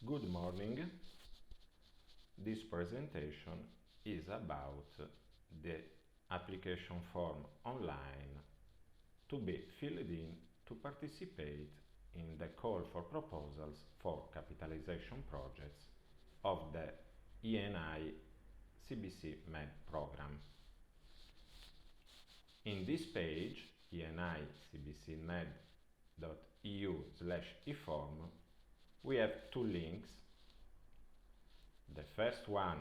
Good morning. This presentation is about the application form online to be filled in to participate in the call for proposals for capitalization projects of the ENI CBC MED program. In this page, enicbcmed.eu/eform, we have two links. The first one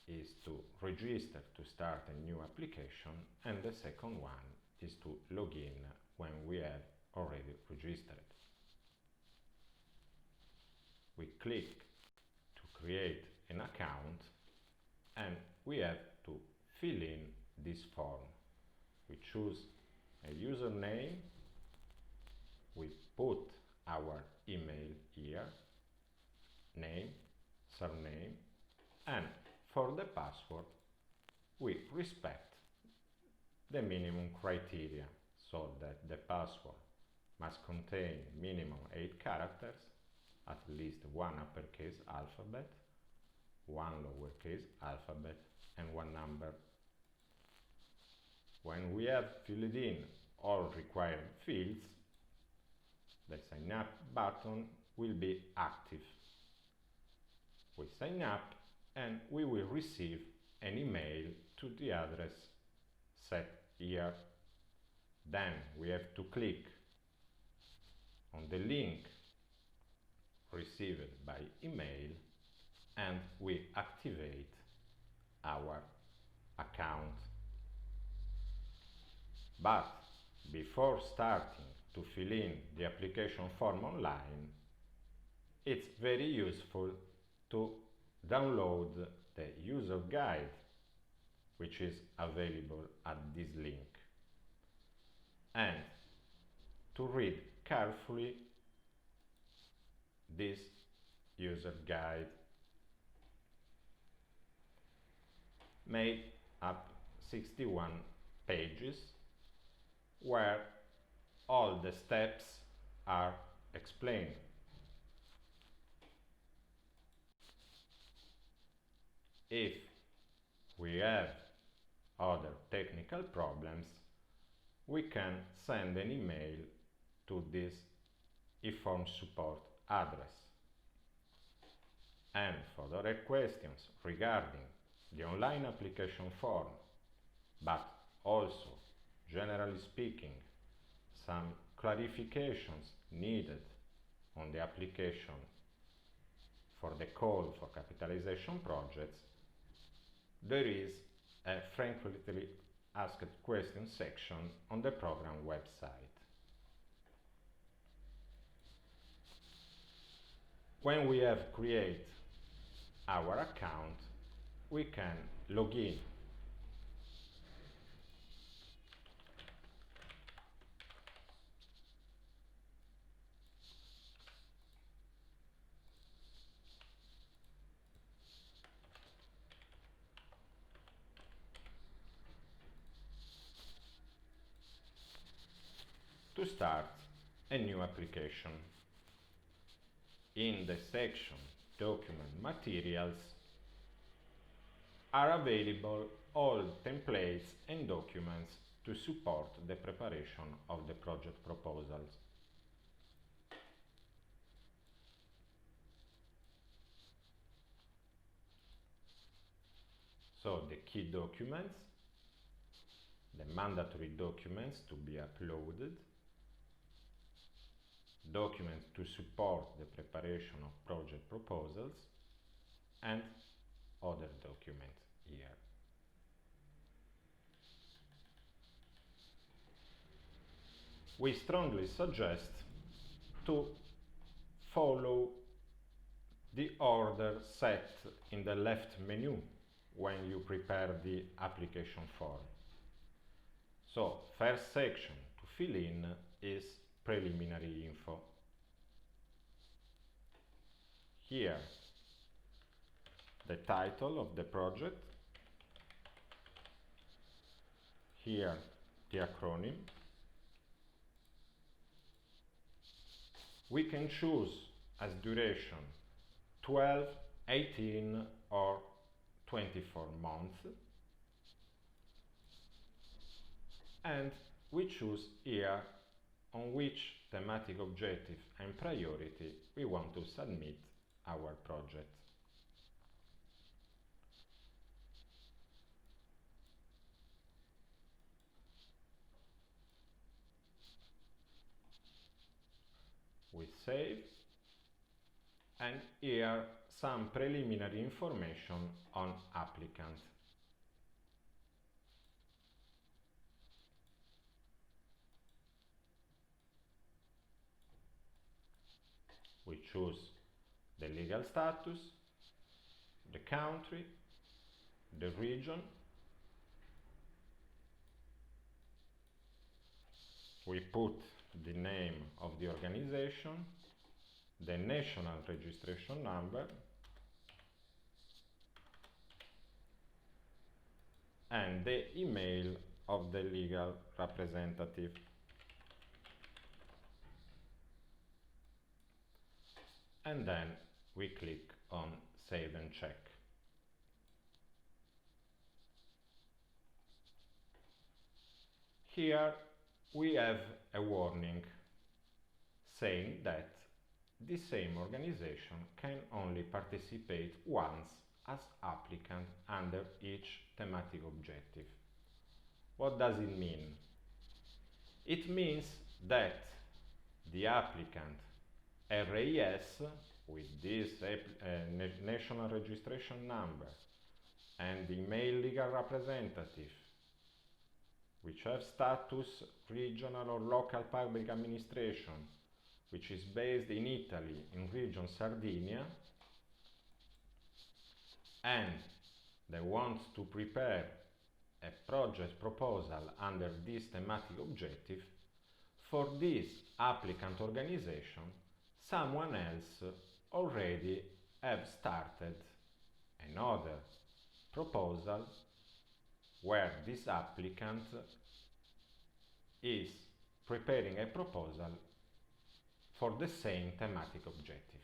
is to register to start a new application, and the second one is to log in when we have already registered. We click to create an account and we have to fill in this form. We choose a username, we put our email here, name, surname, and for the password we respect the minimum criteria, so that the password must contain minimum 8 characters, at least one uppercase alphabet, one lowercase alphabet, and one number. When we have filled in all required fields, the sign up button will be active. We sign up and we will receive an email to the address set here. Then we have to click on the link received by email and we activate our account. But before starting to fill in the application form online, it's very useful to download the user guide, which is available at this link, and to read carefully this user guide, made up 61 pages, where all the steps are explained. If we have other technical problems, we can send an email to this eForm support address. And for other questions regarding the online application form, but also, generally speaking, some clarifications needed on the application for the call for capitalization projects, there is a frequently asked questions section on the program website. When we have created our account, we can log in. To start a new application. In the section Document Materials are available all templates and documents to support the preparation of the project proposals. So the key documents, the mandatory documents to be uploaded, documents to support the preparation of project proposals, and other documents here. We strongly suggest to follow the order set in the left menu when you prepare the application form. So, first section to fill in is preliminary info. Here, the title of the project. Here, the acronym. We can choose as duration 12, 18 or 24 months, and we choose here on which thematic objective and priority we want to submit our project. We save, and here some preliminary information on applicant. We choose the legal status, the country, the region. We put the name of the organization, the national registration number, and the email of the legal representative. And then we click on Save and Check. Here we have a warning saying that the same organization can only participate once as applicant under each thematic objective. What does it mean? It means that the applicant RAS with this national registration number and the email legal representative, which have status regional or local public administration, which is based in Italy in region Sardinia, and they want to prepare a project proposal under this thematic objective, for this applicant organization, someone else already have started another proposal where this applicant is preparing a proposal for the same thematic objective.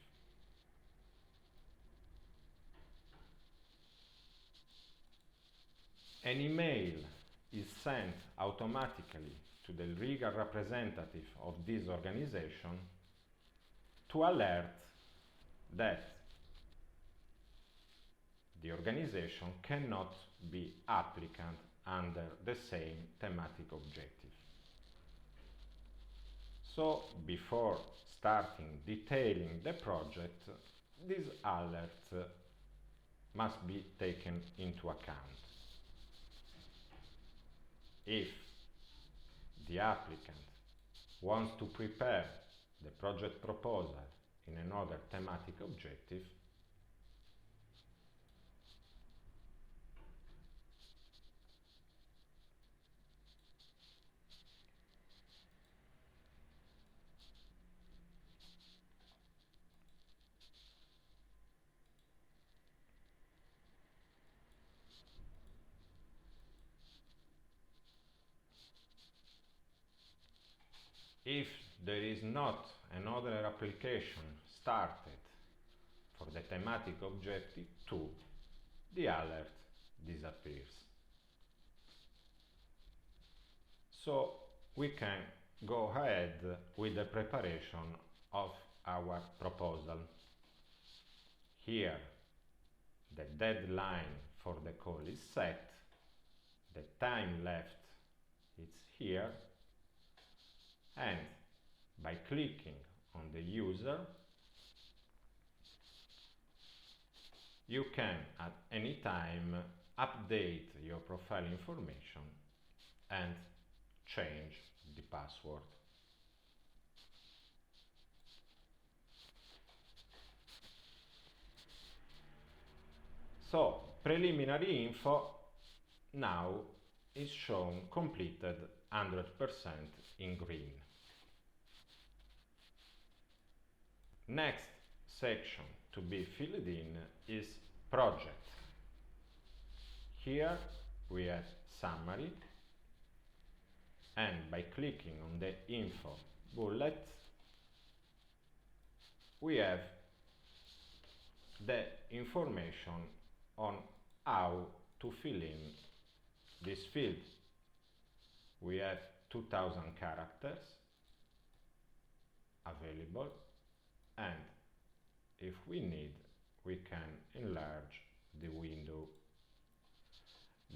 An email is sent automatically to the legal representative of this organization to alert that the organization cannot be applicant under the same thematic objective. So, before starting detailing the project, this alert must be taken into account. If the applicant wants to prepare the project proposal in another thematic objective, if there is not another application started for the thematic objective 2, the alert disappears. So we can go ahead with the preparation of our proposal. Here, the deadline for the call is set, the time left is here, and by clicking on the user, you can at any time update your profile information and change the password. So, preliminary info now is shown completed 100% in green. Next section to be filled in is project. Here we have summary, and by clicking on the info bullet we have the information on how to fill in this field. We have 2000 characters available, and if we need, we can enlarge the window.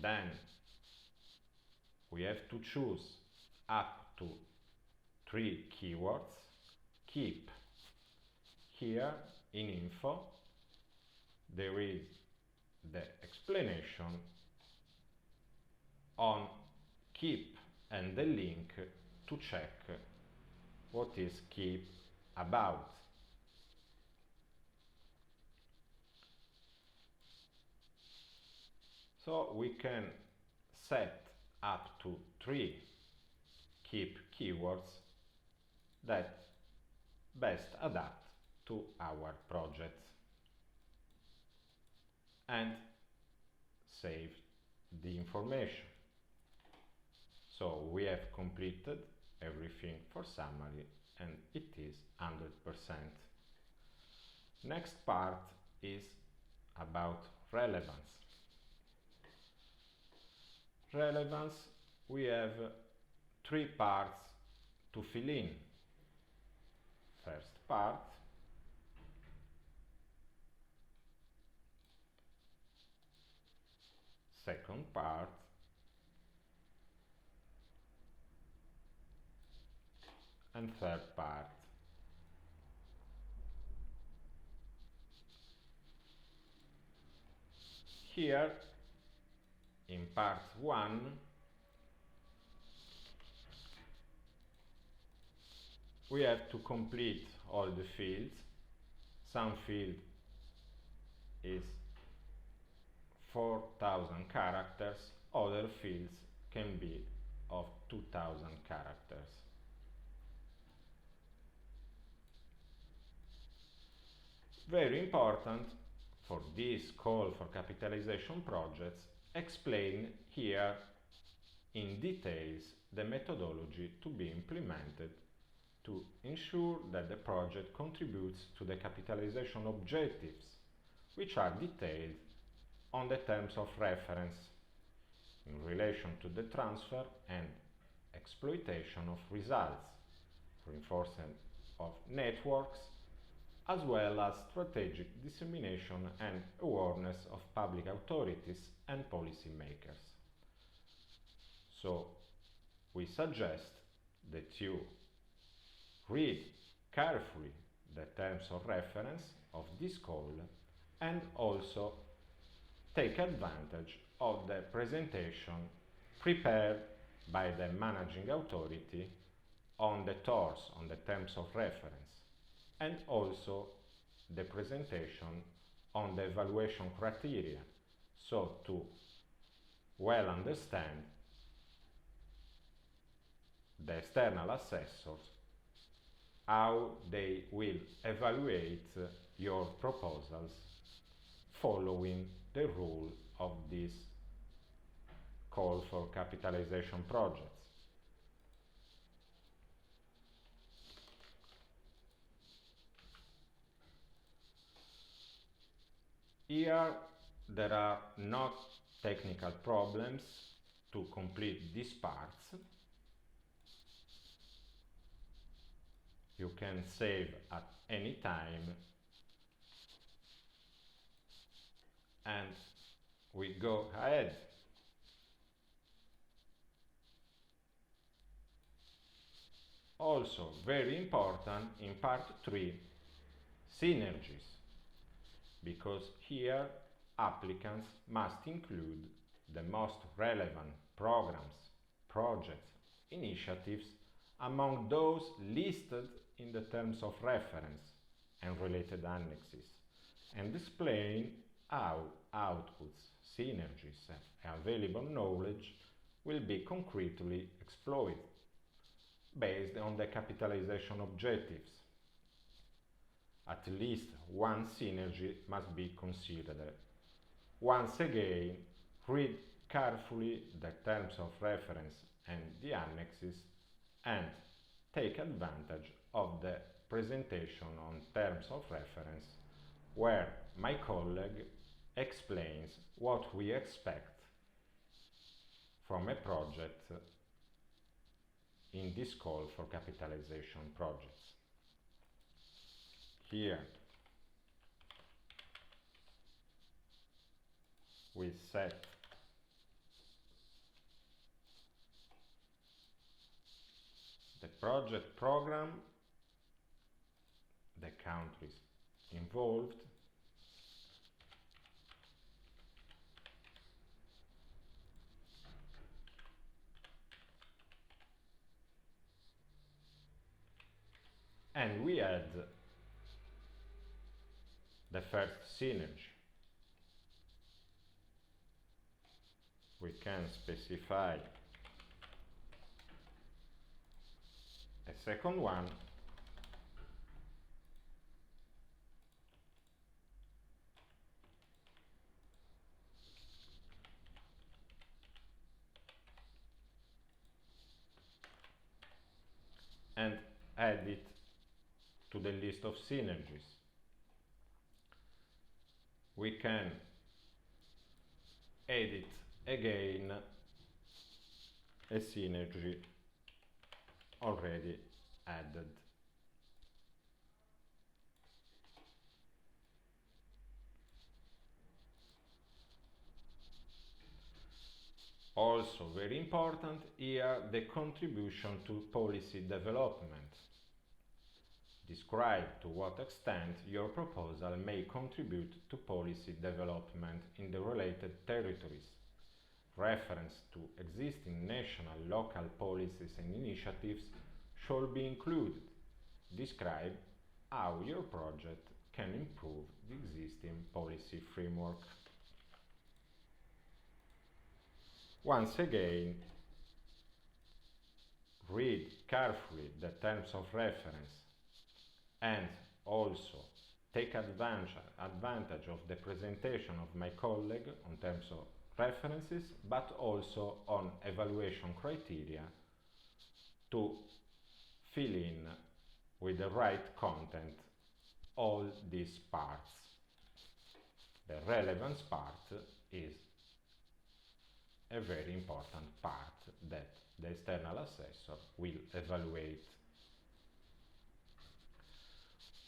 Then we have to choose up to 3 keywords. Keep. Here in info there is the explanation on keep and the link to check what is keep about. So we can set up to 3 keep keywords that best adapt to our project, and save the information. So we have completed everything for summary, and it is 100%. Next part is about relevance. Relevance, we have 3 parts to fill in. First part, second part, and third part. Here, in part 1, we have to complete all the fields. Some field is 4000 characters, other fields can be of 2000 characters. Very important for this call for capitalization projects, explain here in details the methodology to be implemented to ensure that the project contributes to the capitalization objectives, which are detailed on the terms of reference in relation to the transfer and exploitation of results, reinforcement of networks, as well as strategic dissemination and awareness of public authorities and policymakers. So we suggest that you read carefully the terms of reference of this call, and also take advantage of the presentation prepared by the managing authority on the TORs, on the terms of reference, and also the presentation on the evaluation criteria, so to well understand the external assessors, how they will evaluate your proposals following the rule of this call for capitalization projects. Here there are not technical problems to complete these parts. You can save at any time, and we go ahead. Also very important in part 3, synergies, because here applicants must include the most relevant programs, projects, initiatives among those listed in the terms of reference and related annexes, and explain how outputs, synergies, and available knowledge will be concretely exploited based on the capitalization objectives. At least one synergy must be considered. Once again, read carefully the terms of reference and the annexes, and take advantage of the presentation on terms of reference, where my colleague explains what we expect from a project in this call for capitalization projects. Here we set the project program, the countries involved, and we add the first synergy. We can specify a second one, and add it to the list of synergies. We can edit again a synergy already added. Also very important here, the contribution to policy development. Describe to what extent your proposal may contribute to policy development in the related territories. Reference to existing national, local policies and initiatives should be included. Describe how your project can improve the existing policy framework. Once again, read carefully the terms of reference and also take advantage of the presentation of my colleague on terms of references, but also on evaluation criteria to fill in with the right content all these parts. The relevance part is a very important part that the external assessor will evaluate.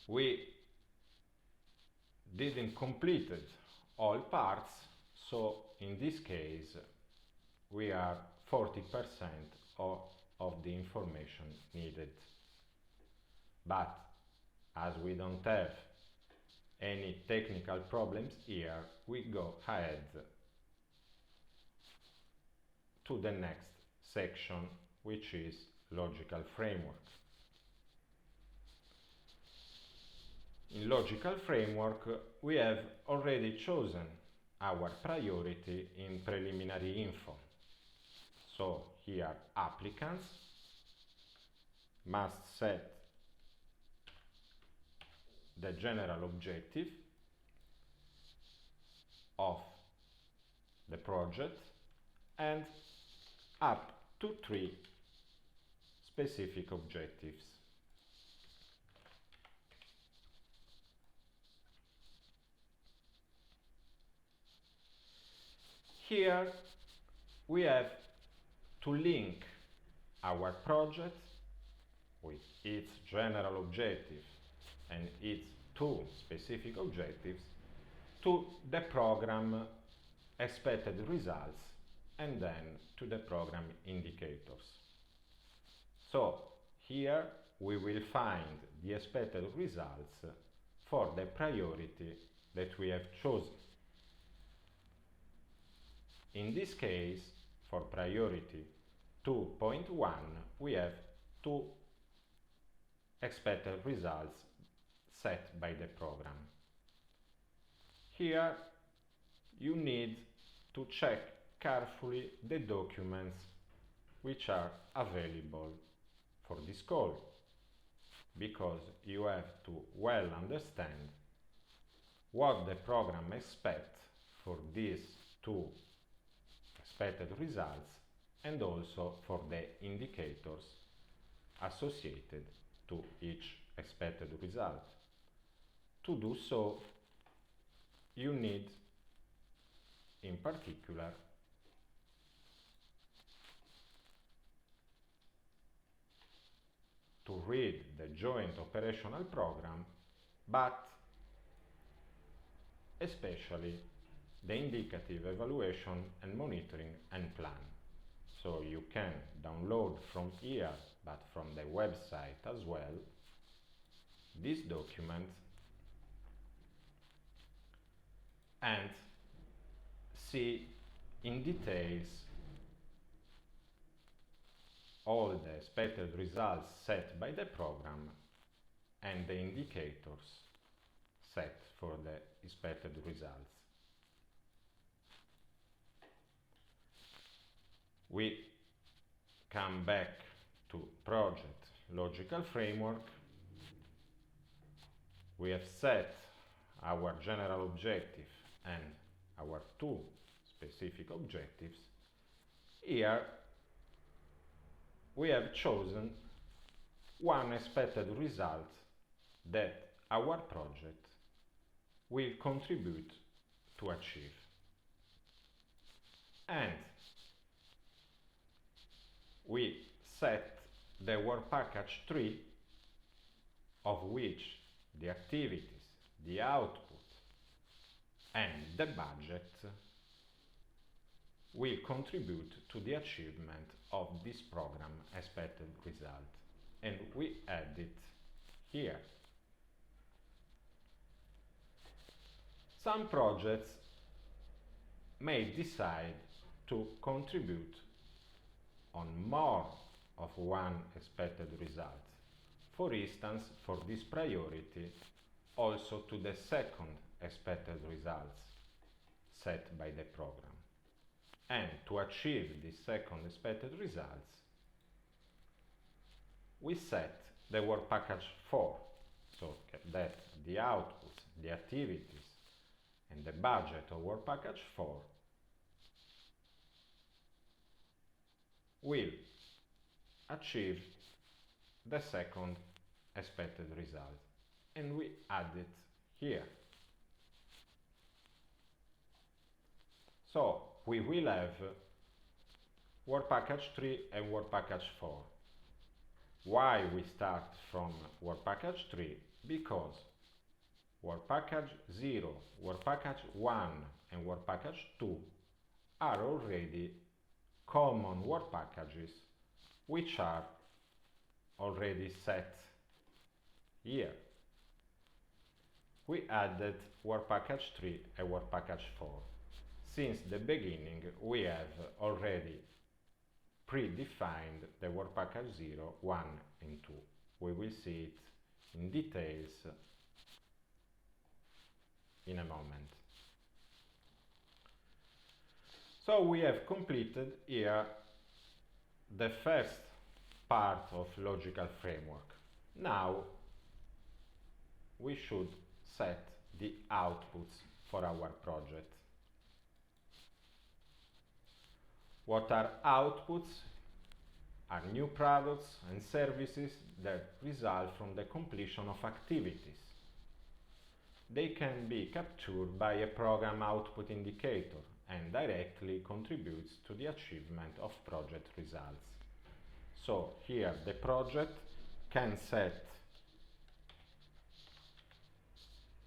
We didn't complete all parts, so in this case we are 40% of the information needed. But as we don't have any technical problems here, we go ahead to the next section, which is logical framework. In logical framework, we have already chosen our priority in preliminary info. So here applicants must set the general objective of the project and up to 3 specific objectives. Here we have to link our project with its general objective and its 2 specific objectives to the program expected results and then to the program indicators. So here we will find the expected results for the priority that we have chosen. In this case, for priority 2.1, we have 2 expected results set by the program. Here you need to check carefully the documents which are available for this call, because you have to well understand what the program expects for these 2 expected results and also for the indicators associated to each expected result. To do so, you need, in particular, to read the joint operational program, but especially the indicative evaluation and monitoring and plan. So you can download from here, but from the website as well, this document and see in details all the expected results set by the program and the indicators set for the expected results. We come back to project logical framework. We have set our general objective and our two specific objectives. Here we have chosen one expected result that our project will contribute to achieve. And we set the work package 3, of which the activities, the output, and the budget will contribute to the achievement of this program expected result. And we add it here. Some projects may decide to contribute on more of one expected result. For instance, for this priority, also to the second expected results set by the program. And to achieve the second expected results, we set the work package 4, so that the outputs, the activities, and the budget of work package 4 will achieve the second expected result. And we add it here. So we will have work package 3 and work package 4. Why we start from work package 3? Because work package 0, work package 1 and work package 2 are already common work packages which are already set here. We added work package 3 and work package 4. Since the beginning, we have already predefined the work package 0, 1 and 2. We will see it in details in a moment. So we have completed here the first part of logical framework. Now we should set the outputs for our project. What are outputs? Are new products and services that result from the completion of activities. They can be captured by a program output indicator and directly contributes to the achievement of project results. So here the project can set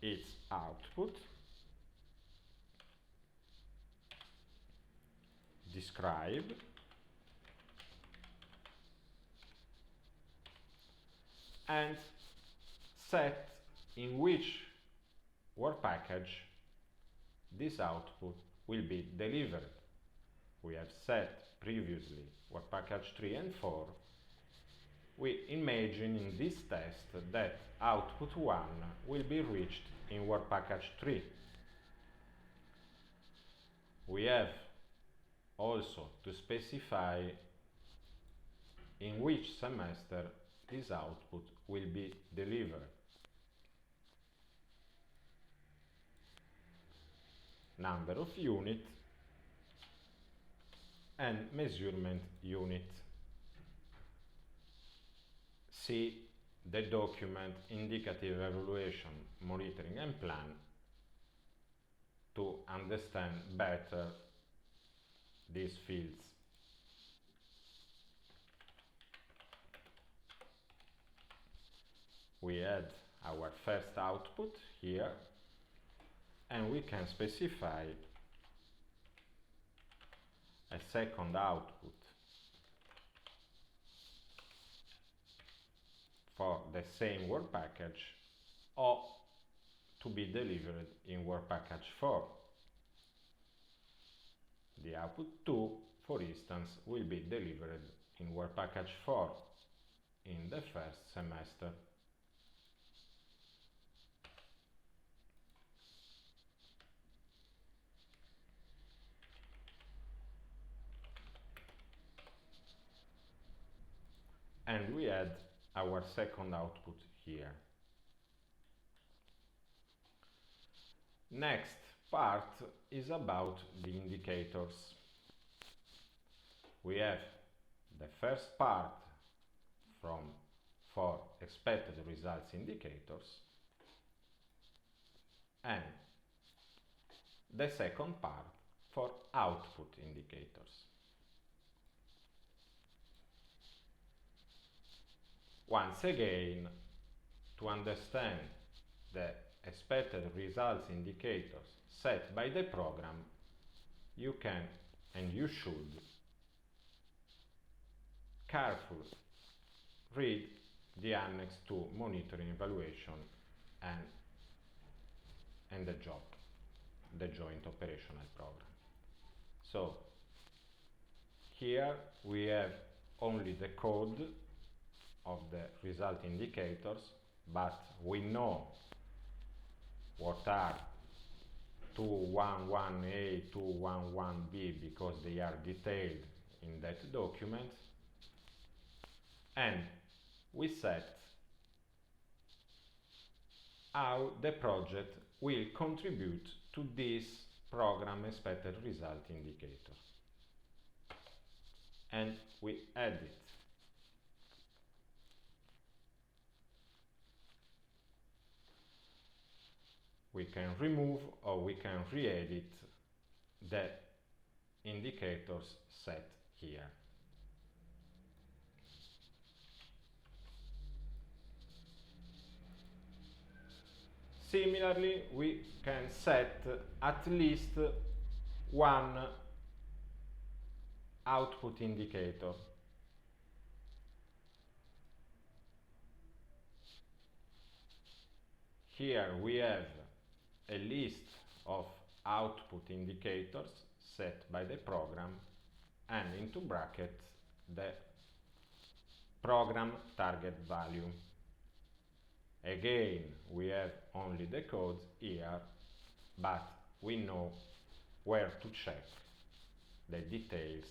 its output, describe, and set in which work package this output will be delivered. We have set previously work package 3 and 4. We imagine in this test that output 1 will be reached in work package 3. We have also to specify in which semester this output will be delivered. Number of unit and measurement unit. See the document indicative evaluation, monitoring and plan to understand better these fields. We add our first output here, and we can specify a second output for the same work package, or to be delivered in work package 4. The output 2, for instance, will be delivered in work package 4 in the first semester. And we add our second output here. Next part is about the indicators. We have the first part for expected results indicators, and the second part for output indicators. Once again, to understand the expected results indicators set by the program, you can and you should carefully read the annex to monitoring evaluation and the joint operational program. So here we have only the code of the result indicators, but we know what are 211A, 211B because they are detailed in that document, and we set how the project will contribute to this program expected result indicator, and we add it. We can remove or we can re-edit the indicators set here. Similarly, we can set at least one output indicator. Here we have a list of output indicators set by the program, and into brackets the program target value. Again, we have only the codes here, but we know where to check the details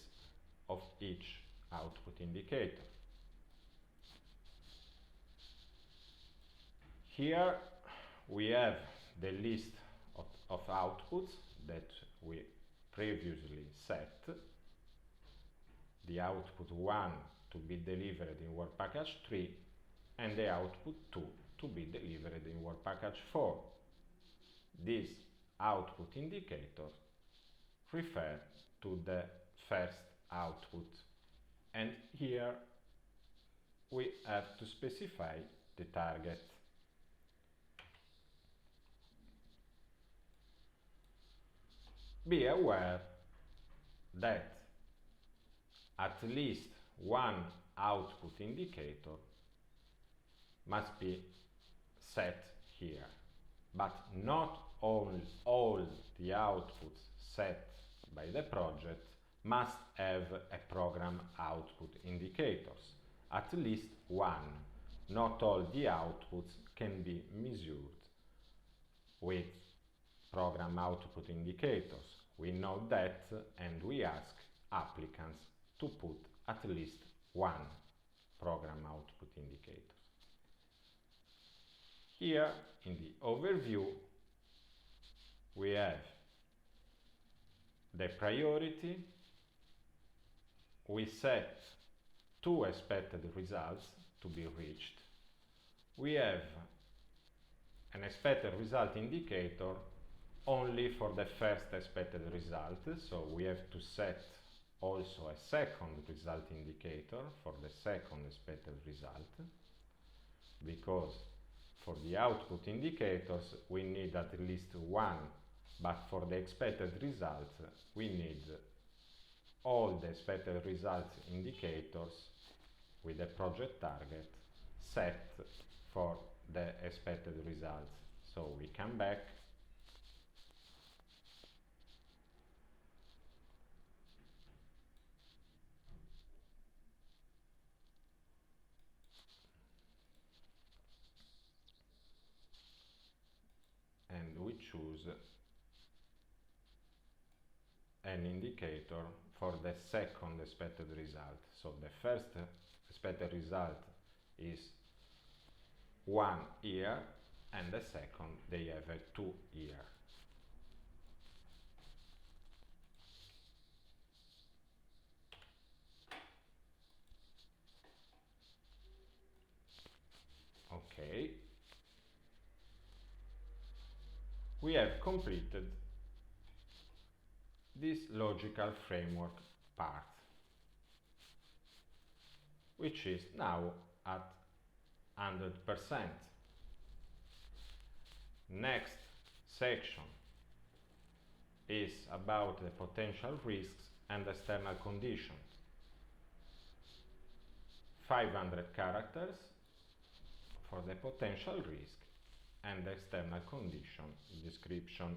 of each output indicator. Here we have the list of outputs that we previously set. The output 1 to be delivered in work package 3, and the output 2 to be delivered in work package 4. These output indicators refer to the first output, and here we have to specify the target. Be aware that at least one output indicator must be set here, but not all the outputs set by the project must have a program output indicators. At least one. Not all the outputs can be measured with program output indicators. We know that, and we ask applicants to put at least one program output indicator. Here in the overview we have the priority. We set 2 expected results to be reached. We have an expected result indicator only for the first expected result, so we have to set also a second result indicator for the second expected result, because for the output indicators we need at least one, but for the expected results we need all the expected results indicators with the project target set for the expected results. So we come back and we choose an indicator for the second expected result. So the first expected result is 1 year, and the second they have a 2 year. Okay, we have completed this logical framework part, which is now at 100%. Next section is about the potential risks and external conditions. 500 characters for the potential risk and the external condition description.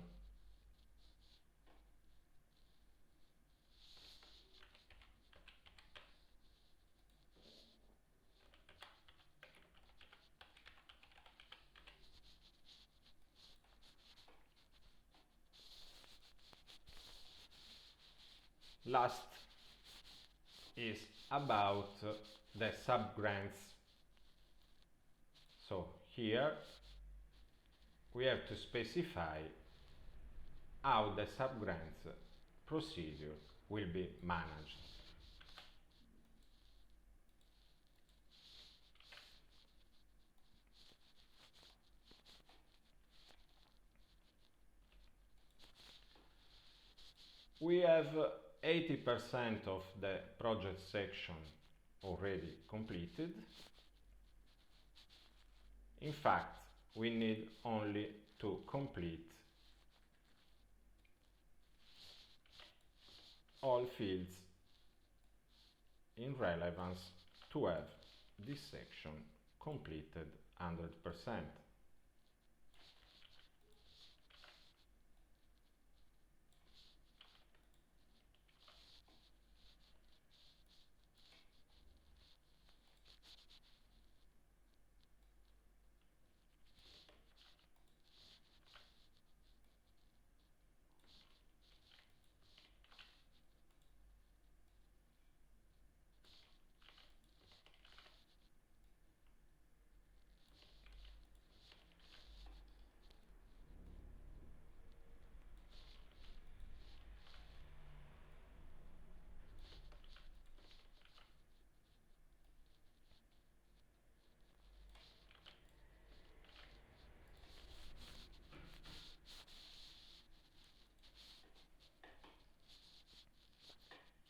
Last is about the subgrants. So here we have to specify how the subgrants procedure will be managed. We have 80% of the project section already completed. In fact, we need only to complete all fields in relevance to have this section completed 100%.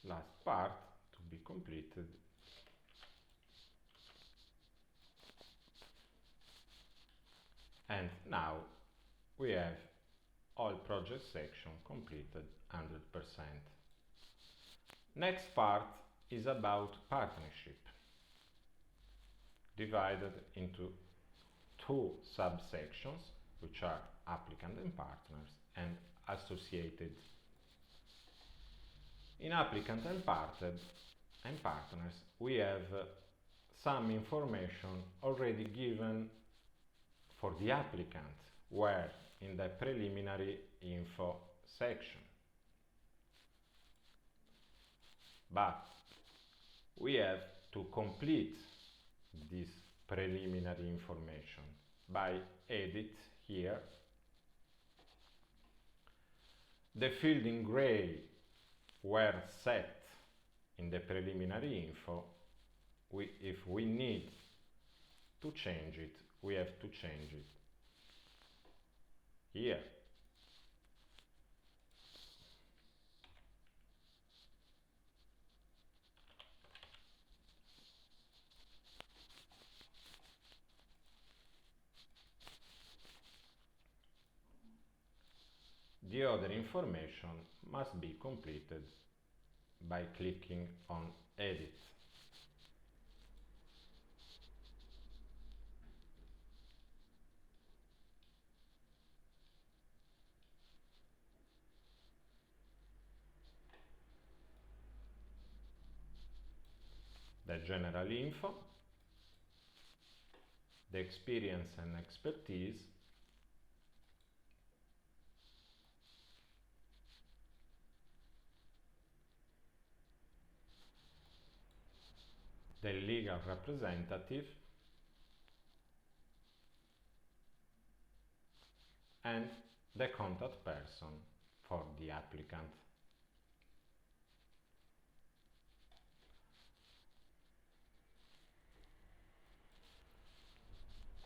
Last part to be completed. And now we have all project section completed 100%. Next part is about partnership, divided into two subsections, which are applicant and partners and associated. In applicant and partners, we have some information already given for the applicant, where in the preliminary info section. But we have to complete this preliminary information by edit here. The field in gray were set in the preliminary info. If we need to change it, we have to change it here. the other information must be completed by clicking on Edit. The general info, the experience and expertise, the legal representative, and the contact person for the applicant.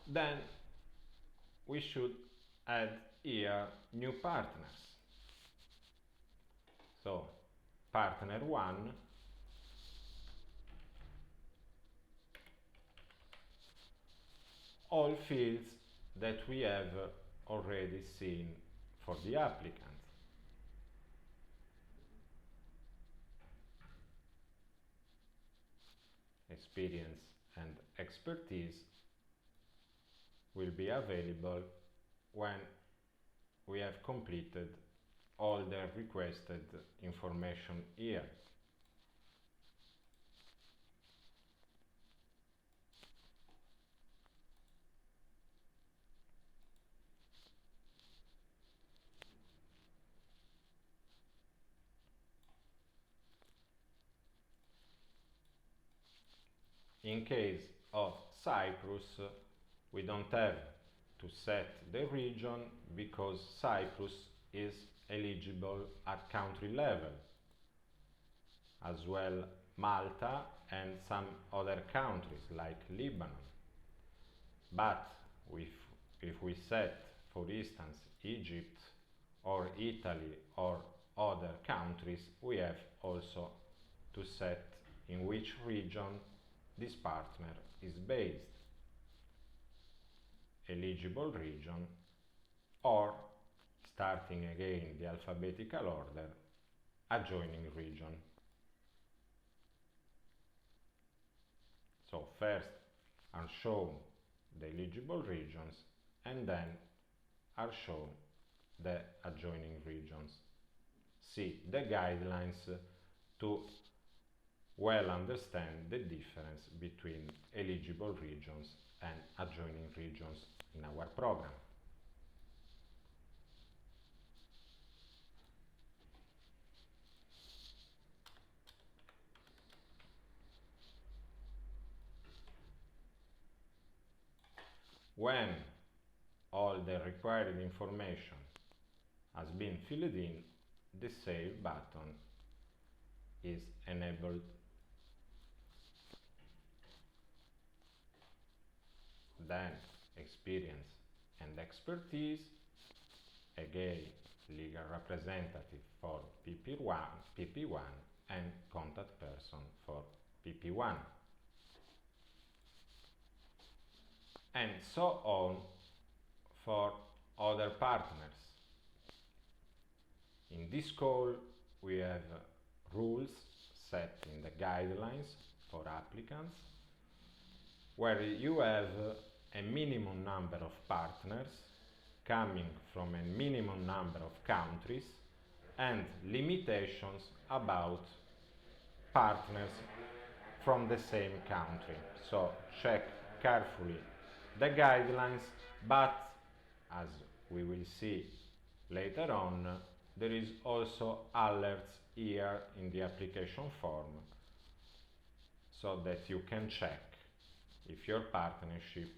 Then we should add here new partners. So partner 1 all fields that we have already seen for the applicant. Experience and expertise will be available when we have completed all the requested information here. In case of Cyprus, we don't have to set the region because Cyprus is eligible at country level, as well Malta and some other countries like Lebanon. But if we set, for instance, Egypt or Italy or other countries, we have also to set in which region this partner is based. Eligible region, or, starting again the alphabetical order, adjoining region. So first are shown the eligible regions and then are shown the adjoining regions. See the guidelines to well understand the difference between eligible regions and adjoining regions in our program. When all the required information has been filled in, the Save button is enabled. Then experience and expertise, again legal representative for PP1 and contact person for PP1. And so on for other partners. In this call we have rules set in the guidelines for applicants, where you have a minimum number of partners coming from a minimum number of countries and limitations about partners from the same country. So check carefully the guidelines, but as we will see later on, there is also alerts here in the application form so that you can check if your partnership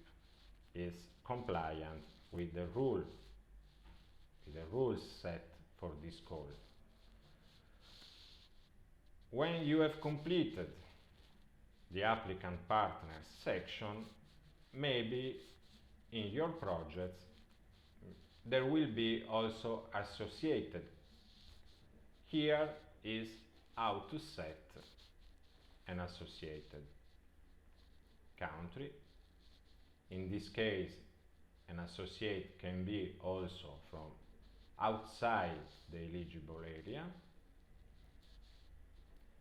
is compliant with the rules set for this call. When you have completed the applicant partners section, maybe in your project there will be also associated. Here is how to set an associated country. In this case, an associate can be also from outside the eligible area.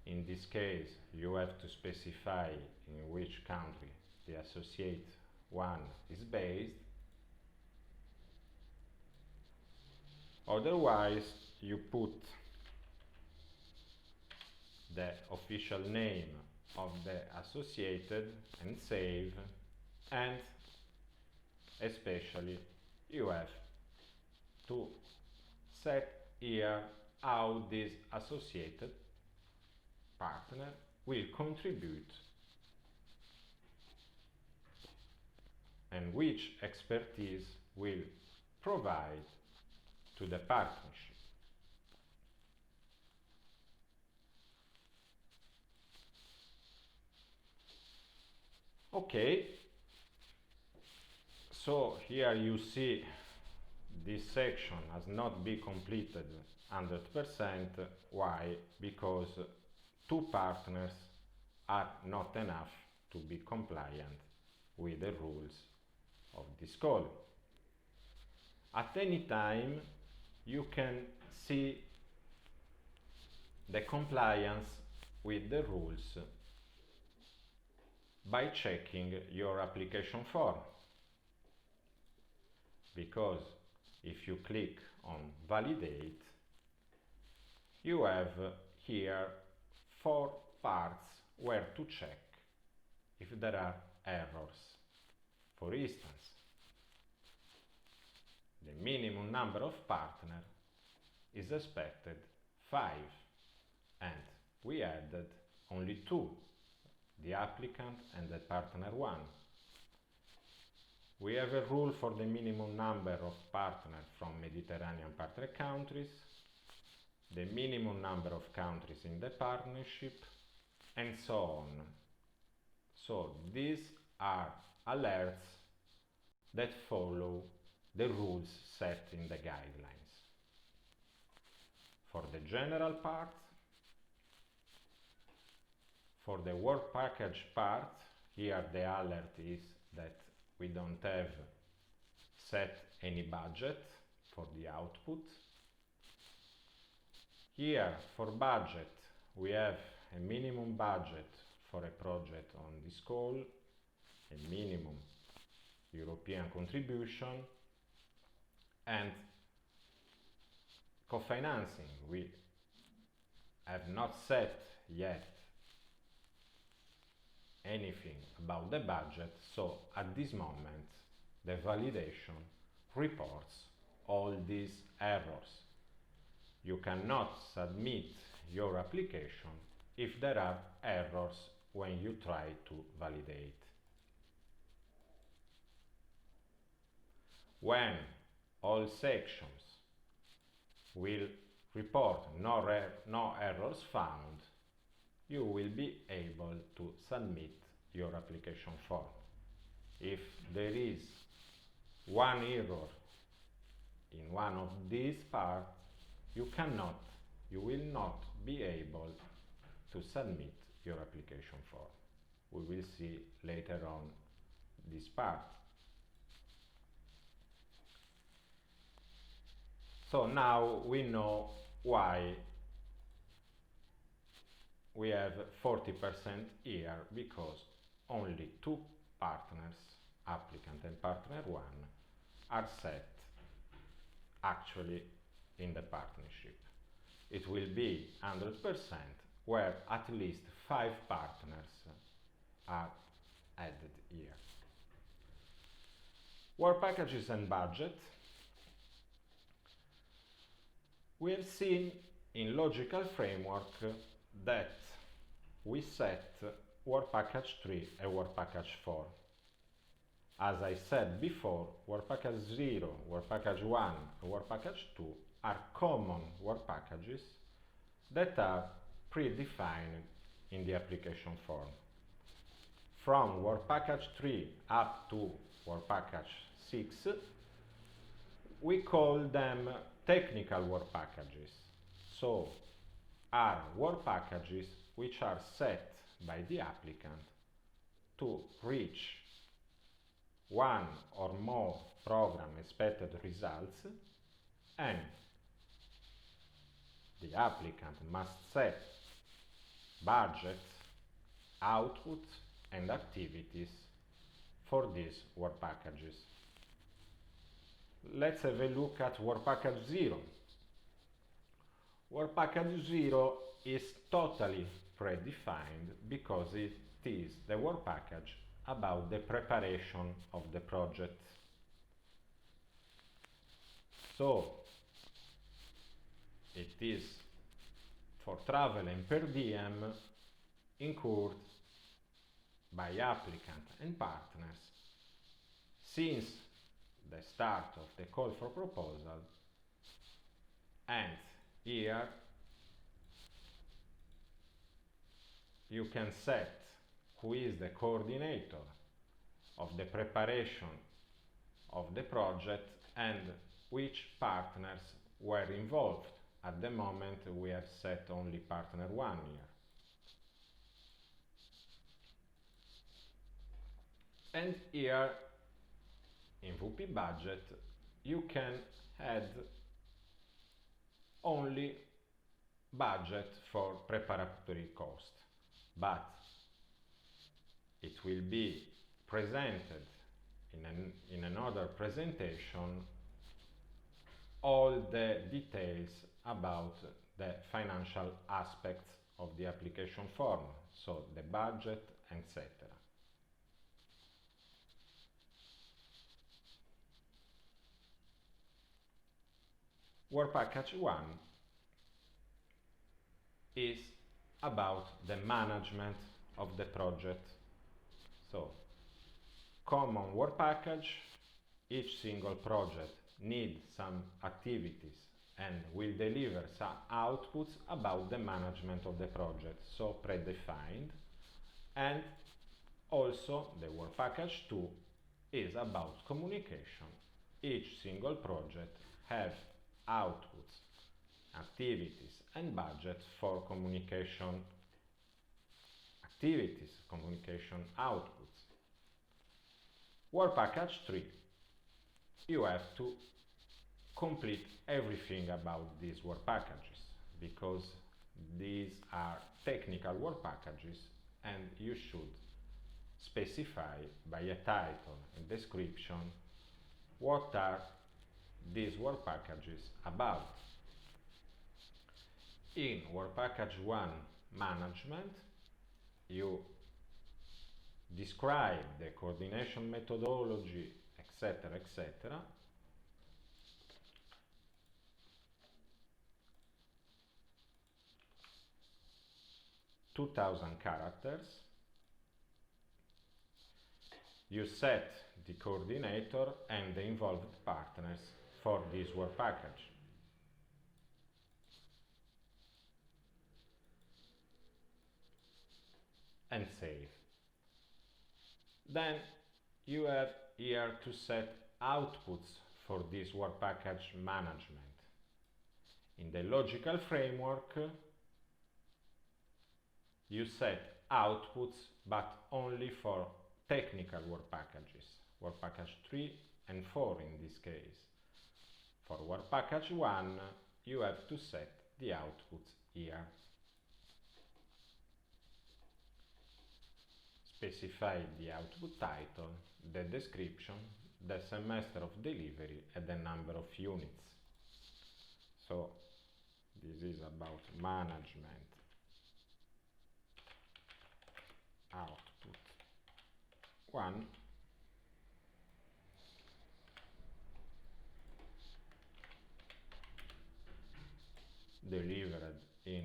In this case, you have to specify in which country the associate one is based. Otherwise, you put the official name of the associated and save, and especially you have to set here how this associated partner will contribute and which expertise will provide to the partnership. Okay, so here you see this section has not been completed 100%. Why? Because two partners are not enough to be compliant with the rules of this call. At any time, you can see the compliance with the rules by checking your application form. Because if you click on Validate, you have here 4 parts where to check if there are errors. For instance, the minimum number of partners is expected 5, and we added only 2, the applicant and the partner 1. We have a rule for the minimum number of partners from Mediterranean partner countries, the minimum number of countries in the partnership, and so on. So these are alerts that follow the rules set in the guidelines. For the general part, for the work package part, here the alert is that we don't have set any budget for the output. Here for budget, we have a minimum budget for a project on this call, a minimum European contribution, and co-financing. We have not set yet anything about the budget, so at this moment the validation reports all these errors. You cannot submit your application if there are errors when you try to validate. When all sections will report no errors found, you will be able to submit your application form. If there is one error in one of these parts, you will not be able to submit your application form. We will see later on this part. So now we know why we have 40% here, because only 2 partners, applicant and partner 1, are set actually in the partnership. It will be 100% where at least 5 partners are added here. Work packages and budget. We have seen in logical framework that we set work package 3 and work package 4. As I said before, work package 0, work package 1 and work package 2 are common work packages that are predefined in the application form. From work package 3 up to work package 6, we call them technical work packages. So, are work packages which are set by the applicant to reach one or more program expected results and the applicant must set budgets, output and activities for these work packages. Let's have a look at work package 0. Work package 0 is totally predefined because it is the work package about the preparation of the project. So it is for travel and per diem incurred by applicant and partners since the start of the call for proposal, and here you can set who is the coordinator of the preparation of the project and which partners were involved. At the moment we have set only partner 1 here. And here in WP budget you can add only budget for preparatory cost, but it will be presented in another presentation all the details about the financial aspects of the application form, so the budget, etc. Work package 1 is about the management of the project. So, common work package, each single project needs some activities and will deliver some outputs about the management of the project, so predefined. And also the work package 2 is about communication. Each single project has outputs, activities and budgets for communication activities, communication outputs. Work package 3, you have to complete everything about these work packages because these are technical work packages and you should specify by a title and description what are these work packages about. In work package 1 management, you describe the coordination methodology, etc., etc. (2,000 characters). You set the coordinator and the involved partners for this work package. And save. Then you have here to set outputs for this work package management. In the logical framework, you set outputs but only for technical work packages, work package 3 and 4 in this case. For work package 1, you have to set the outputs here. Specify the output title, the description, the semester of delivery and the number of units. So this is about management output 1. Delivered in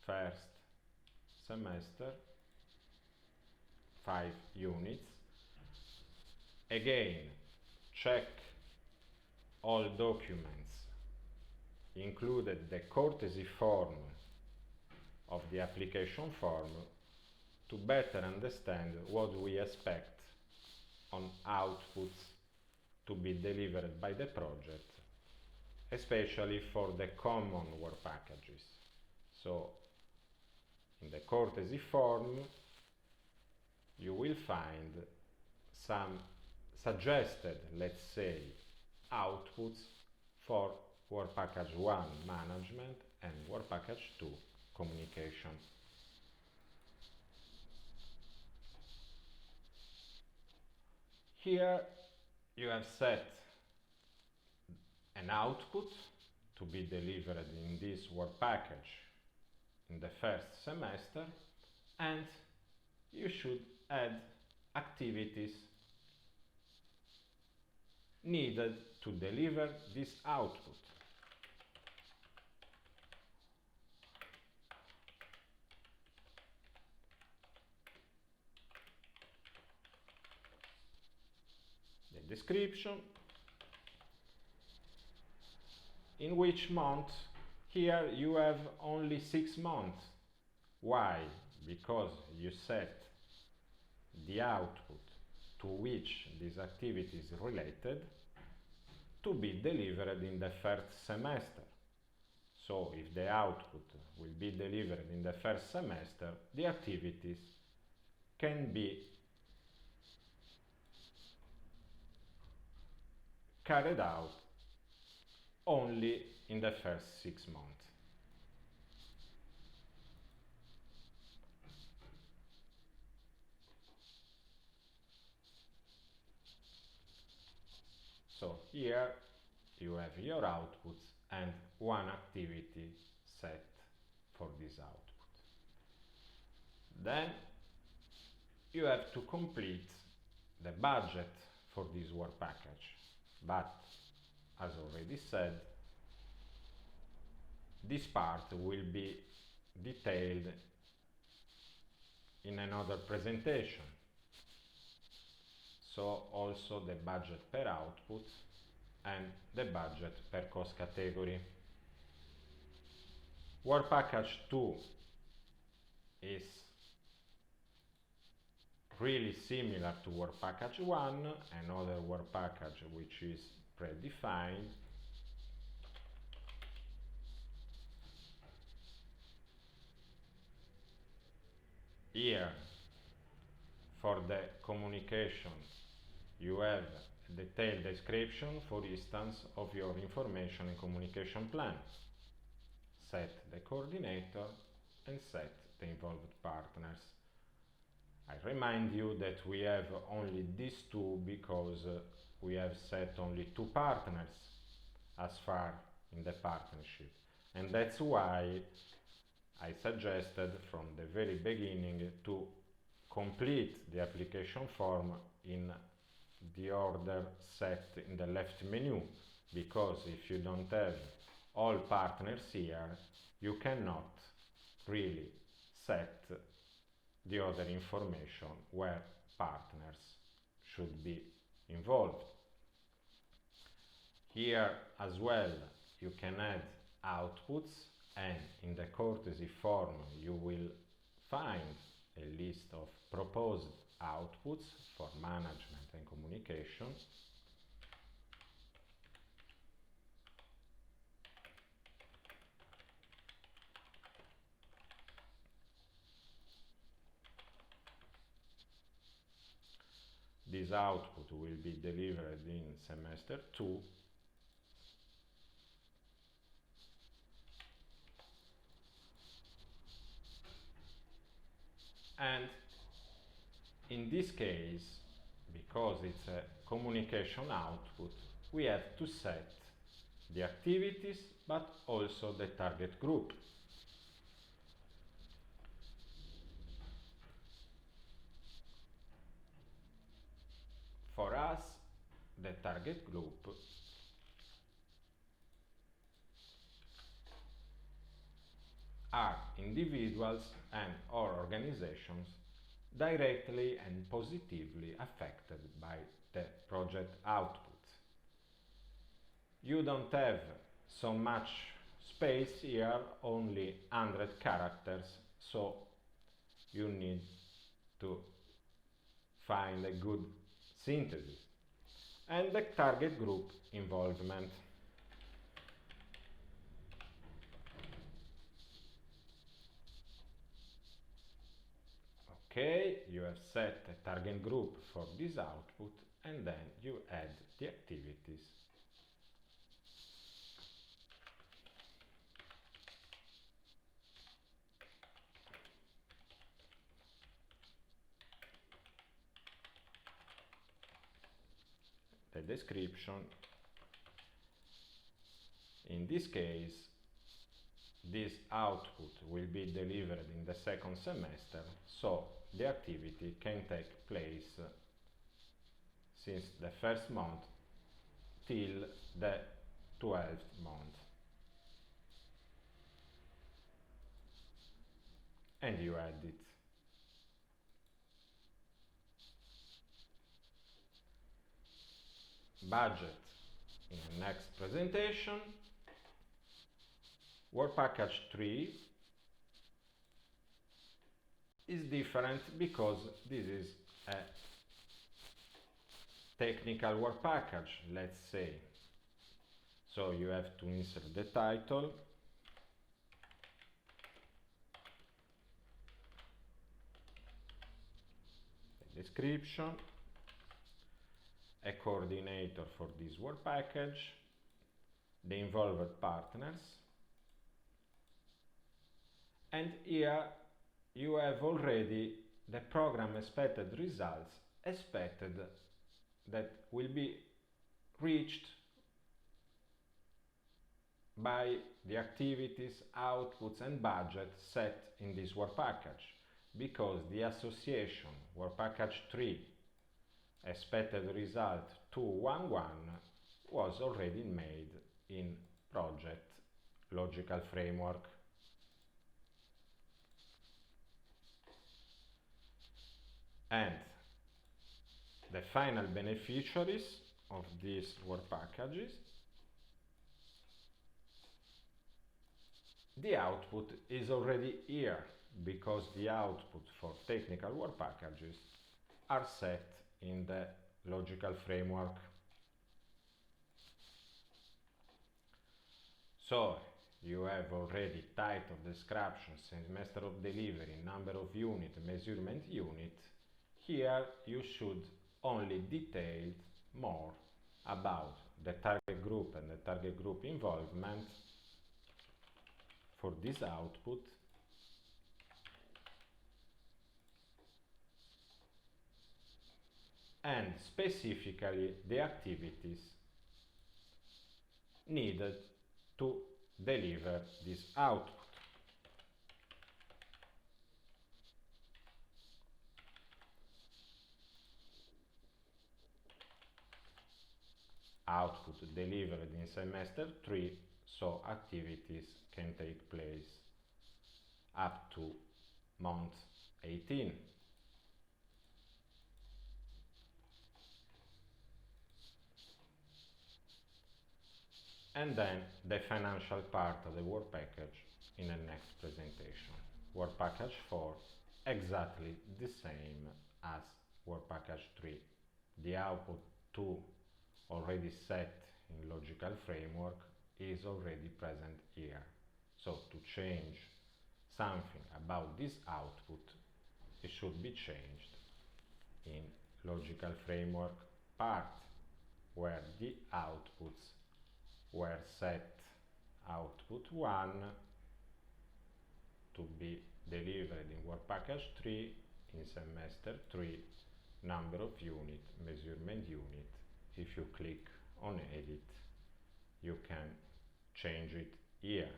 first semester 5 units. Again, check all documents, included the courtesy form of the application form, to better understand what we expect on outputs to be delivered by the project, especially for the common work packages. So, in the courtesy form, you will find some suggested, let's say, outputs for work package 1 management and work package 2 communication. Here you have set an output to be delivered in this work package in the first semester, and you should add activities needed to deliver this output. The description, in which month. Here you have only 6 months. Why? Because you set the output to which this activity is related to be delivered in the first semester. So if the output will be delivered in the first semester, the activities can be carried out only in the first 6 months. So here you have your outputs and one activity set for this output. Then you have to complete the budget for this work package. But as already said, this part will be detailed in another presentation. So also the budget per output and the budget per cost category. Work package 2 is really similar to work package 1, another work package which is predefined. Here, for the communication, you have a detailed description, for instance, of your information and communication plan. Set the coordinator and set the involved partners. I remind you that we have only these two because we have set only 2 partners as far in the partnership, and that's why I suggested from the very beginning to complete the application form in the order set in the left menu, because if you don't have all partners here, you cannot really set the other information where partners should be involved. Here as well you can add outputs, and in the courtesy form you will find a list of proposed outputs for management and communication. This output will be delivered in semester 2. And in this case, because it's a communication output, we have to set the activities but also the target group. For us, the target group are individuals and or organizations directly and positively affected by the project output. You don't have so much space here, only 100 characters, so you need to find a good synthesis. And the target group involvement. Okay, you have set a target group for this output, and then you add the activities description. In this case, this output will be delivered in the second semester, so the activity can take place since the first month till the 12th month. And you add it. Budget in the next presentation. Work package 3 is different because this is a technical work package, let's say. So you have to insert the title, the description, a coordinator for this work package, the involved partners, and here you have already the program expected results expected that will be reached by the activities, outputs and budget set in this work package, because the association work package 3 expected result 211 was already made in project logical framework. And the final beneficiaries of these work packages, the output is already here, because the output for technical work packages are set in the logical framework. So you have already title, description, semester of delivery, number of unit, measurement unit. Here you should only detail more about the target group and the target group involvement for this output, and specifically the activities needed to deliver this output. Output delivered in semester 3, so activities can take place up to month 18. And then the financial part of the work package in the next presentation. Work package 4, exactly the same as work package 3. The output 2 already set in logical framework is already present here. So to change something about this output, it should be changed in logical framework part, where the outputs were set output 1 to be delivered in work package 3 in semester 3, number of unit, measurement unit. If you click on edit, you can change it here.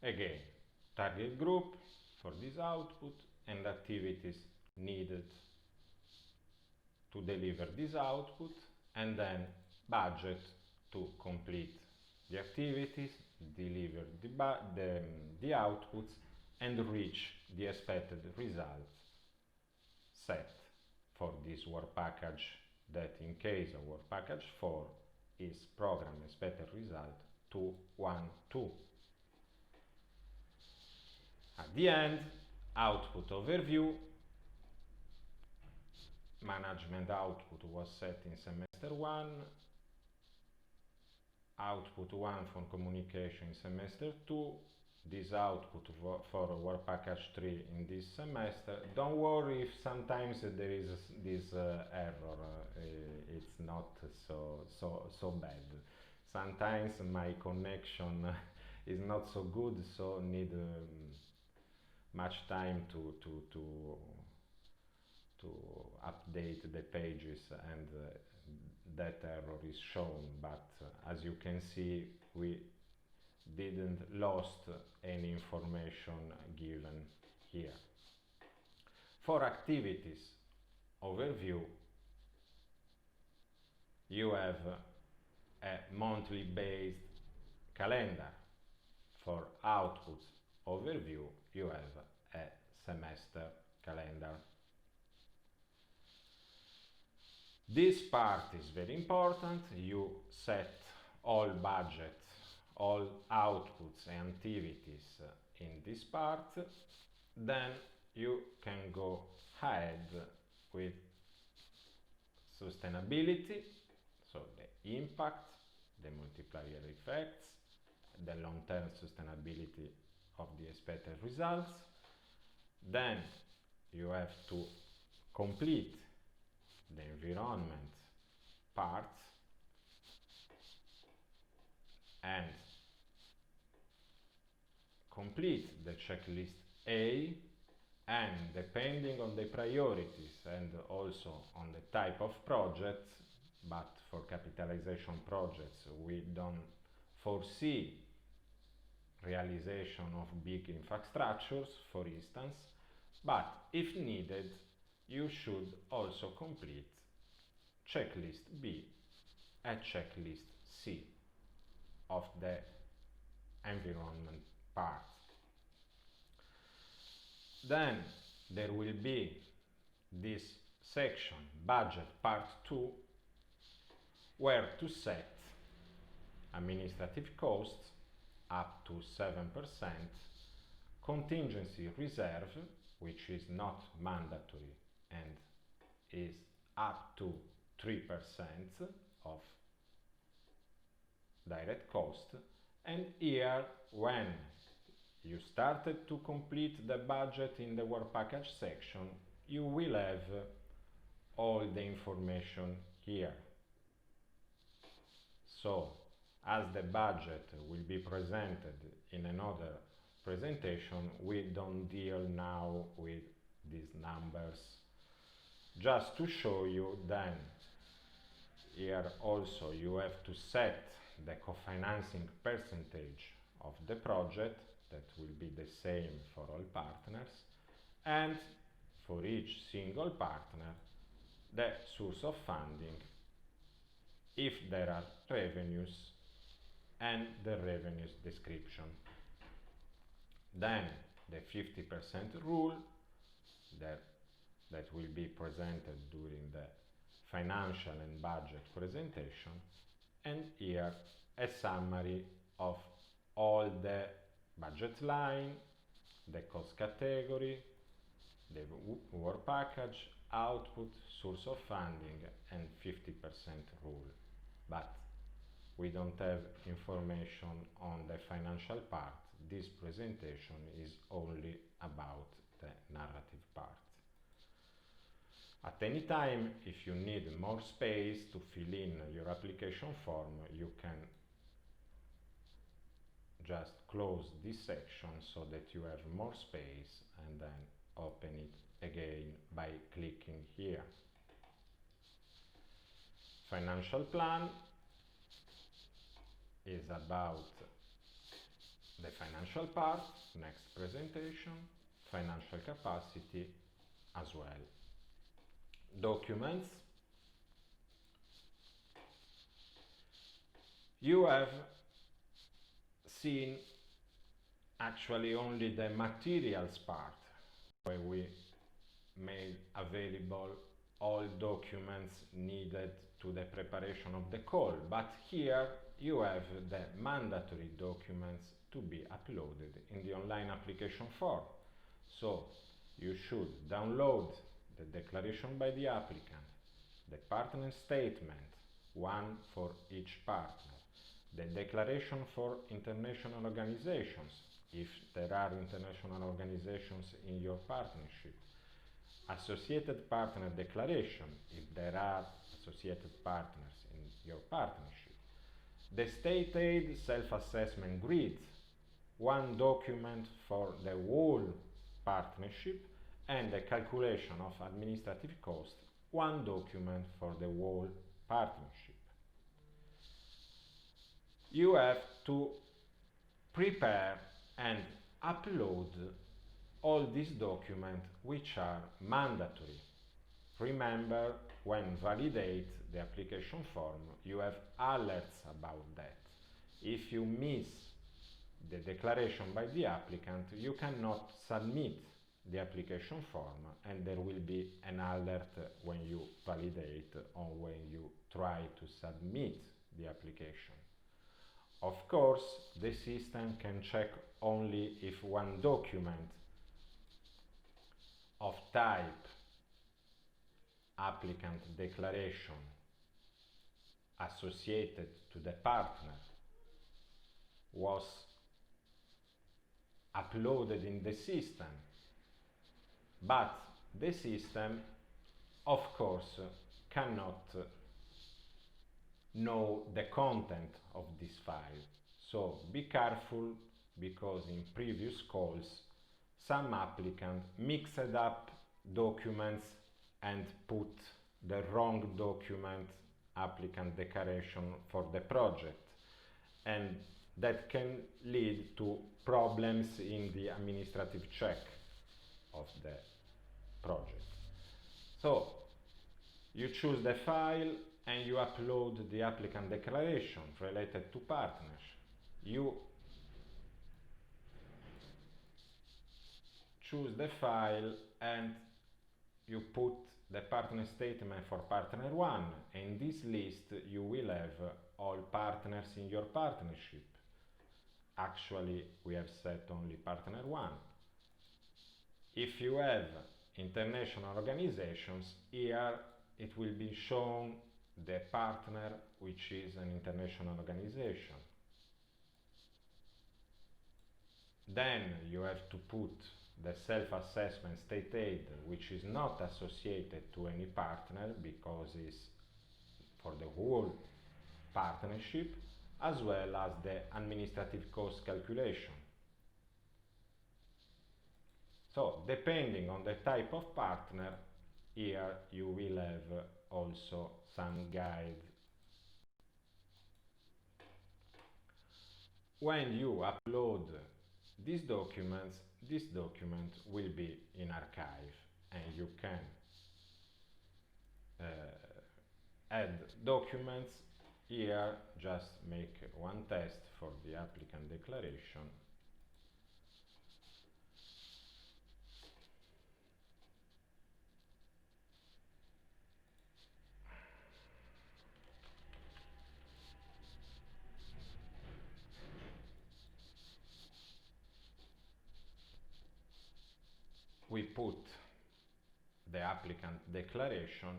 Again, target group for this output and activities needed to deliver this output, and then budget to complete the activities, deliver the outputs and reach the expected results set for this work package, that in case of work package 4 is program expected result 212. At the end, output overview. Management output was set in semester 1. output 1 for communication in semester 2, this output for work package 3 in this semester. Don't worry if sometimes there is this error, it's not so bad. Sometimes my connection is not so good, so need much time to update the pages, and that error is shown, but as you can see, we didn't lost any information given here. For activities overview, you have a monthly based calendar. For outputs overview, you have a semester calendar. This part is very important. You set all budget, all outputs and activities in this part. Then you can go ahead with sustainability, so the impact, the multiplier effects, the long-term sustainability of the expected results. Then you have to complete the environment part and complete the checklist A, and depending on the priorities and also on the type of projects, but for capitalization projects we don't foresee realization of big infrastructures, for instance, but if needed, you should also complete checklist B and checklist C of the environment part. Then there will be this section, budget part 2, where to set administrative costs up to 7%, contingency reserve, which is not mandatory and is up to 3% of direct cost, and here when you started to complete the budget in the work package section, you will have all the information here. So, as the budget will be presented in another presentation, we don't deal now with these numbers. Just to show you, then here also you have to set the co-financing percentage of the project, that will be the same for all partners, and for each single partner the source of funding, if there are revenues, and the revenues description. Then the 50% rule that will be presented during the financial and budget presentation, and here a summary of all the budget line, the cost category, the work package, output, source of funding, and 50% rule. But we don't have information on the financial part. This presentation is only about the narrative part. At any time, if you need more space to fill in your application form, you can just close this section so that you have more space, and then open it again by clicking here. Financial plan is about the financial part, next presentation, financial capacity as well. Documents. You have seen actually only the materials part, where we made available all documents needed to the preparation of the call, but here you have the mandatory documents to be uploaded in the online application form. So you should download the declaration by the applicant, the partner statement, one for each partner, the declaration for international organizations, if there are international organizations in your partnership, associated partner declaration, if there are associated partners in your partnership, the state aid self-assessment grid, one document for the whole partnership, and the calculation of administrative cost, one document for the whole partnership. You have to prepare and upload all these documents which are mandatory. Remember, when validate the application form, you have alerts about that. If you miss the declaration by the applicant, you cannot submit the application form, and there will be an alert when you validate or when you try to submit the application. Of course, the system can check only if one document of type applicant declaration associated to the partner was uploaded in the system, but the system, of course, cannot know the content of this file. So be careful, because in previous calls some applicant mixed up documents and put the wrong document applicant declaration for the project, and that can lead to problems in the administrative check of the project. So you choose the file and you upload the applicant declaration related to partners. You choose the file and you put the partner statement for partner 1. In this list you will have all partners in your partnership. Actually, we have set only partner 1. If you have international organizations, here it will be shown the partner which is an international organization. Then you have to put the self-assessment state aid, which is not associated to any partner because it's for the whole partnership, as well as the administrative cost calculation. So, depending on the type of partner, here you will have also some guide. When you upload these documents, this document will be in archive, and you can add documents. Here, just make one test for the applicant declaration. We put the applicant declaration,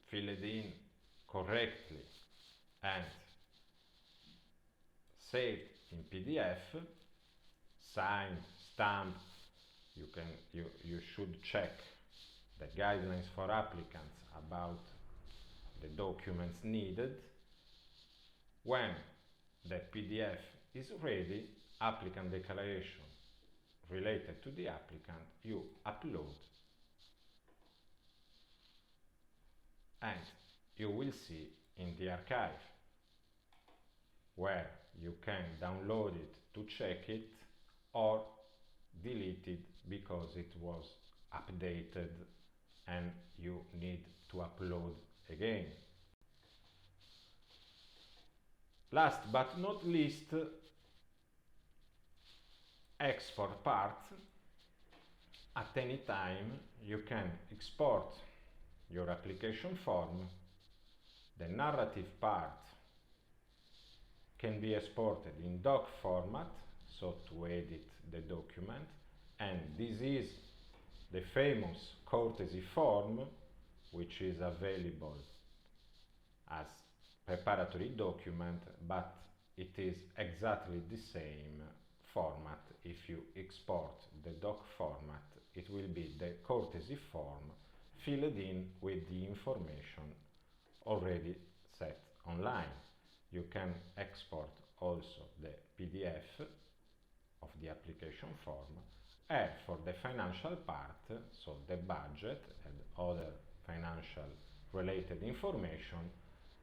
fill it in correctly, and saved in PDF, signed, stamped. You should check the guidelines for applicants about the documents needed. When the PDF is ready, applicant declaration related to the applicant, you upload, and you will see in the archive where you can download it to check it or delete it because it was updated and you need to upload again. Last but not least, export part. At any time you can export your application form. The narrative part can be exported in doc format, so to edit the document, and this is the famous courtesy form, which is available as preparatory document, but it is exactly the same format. If you export the doc format, it will be the courtesy form filled in with the information already set online. You can export also the PDF of the application form, and for the financial part, so the budget and other financial related information,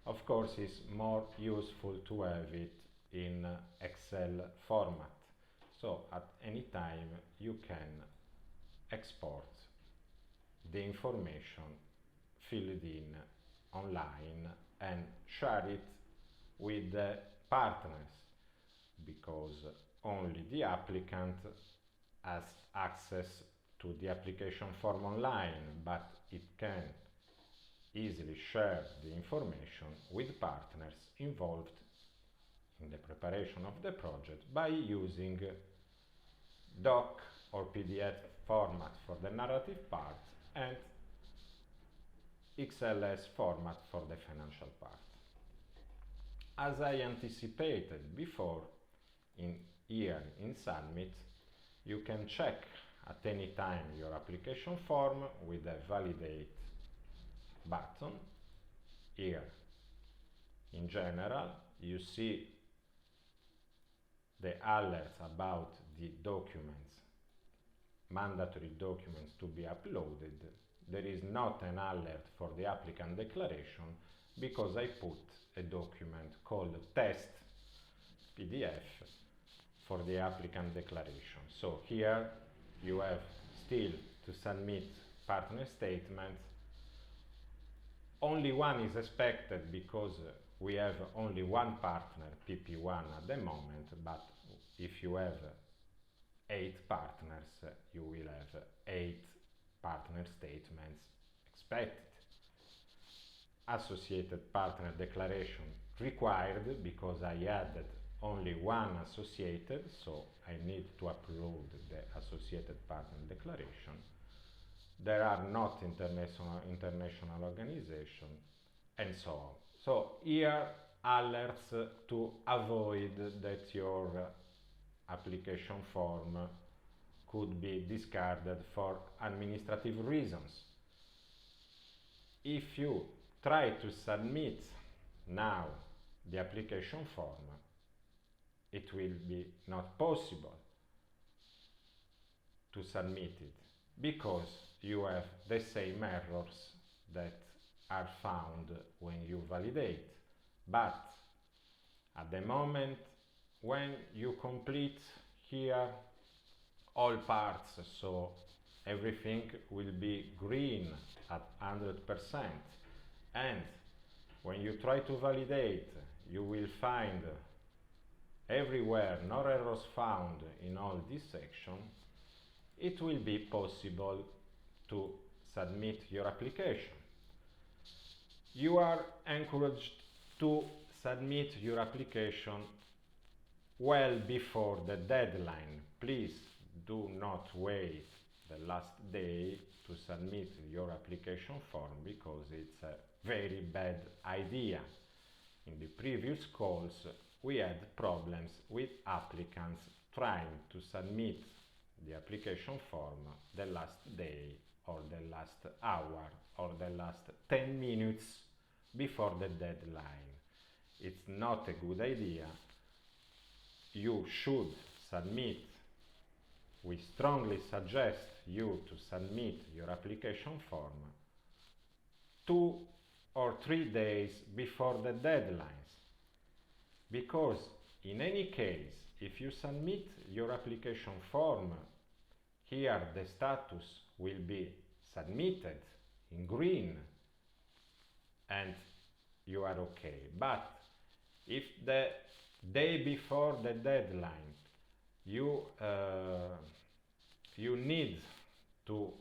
of course it's more useful to have it in Excel format. So at any time you can export the information filled in online and share it with the partners, because only the applicant has access to the application form online, but it can easily share the information with partners involved in the preparation of the project by using doc or PDF format for the narrative part and XLS format for the financial part. As I anticipated before, here in Submit, you can check at any time your application form with a Validate button. Here, in general, you see the alerts about the documents, mandatory documents to be uploaded. There is not an alert for the applicant declaration because I put a document called test PDF for the applicant declaration. So here you have still to submit partner statements. Only one is expected because we have only one partner, PP1 at the moment, but if you have 8 partners, you will have 8 partner statements expected. Associated partner declaration required because I added only one associated, so I need to upload the associated partner declaration. There are not international organizations, and so on. So here alerts to avoid that your application form could be discarded for administrative reasons. If you try to submit now the application form, it will be not possible to submit it because you have the same errors that are found when you validate. But at the moment when you complete here all parts, so everything will be green at 100%, and when you try to validate, you will find everywhere no errors found in all this section, it will be possible to submit your application. You are encouraged to submit your application well before the deadline. Please do not wait the last day to submit your application form because it's a very bad idea. In the previous calls, we had problems with applicants trying to submit the application form the last day or the last hour or the last 10 minutes before the deadline. It's not a good idea. You should submit, we strongly suggest you to submit your application form 2 or 3 days before the deadlines, because in any case, if you submit your application form, here the status will be submitted in green and you are okay. But if the day before the deadline you need to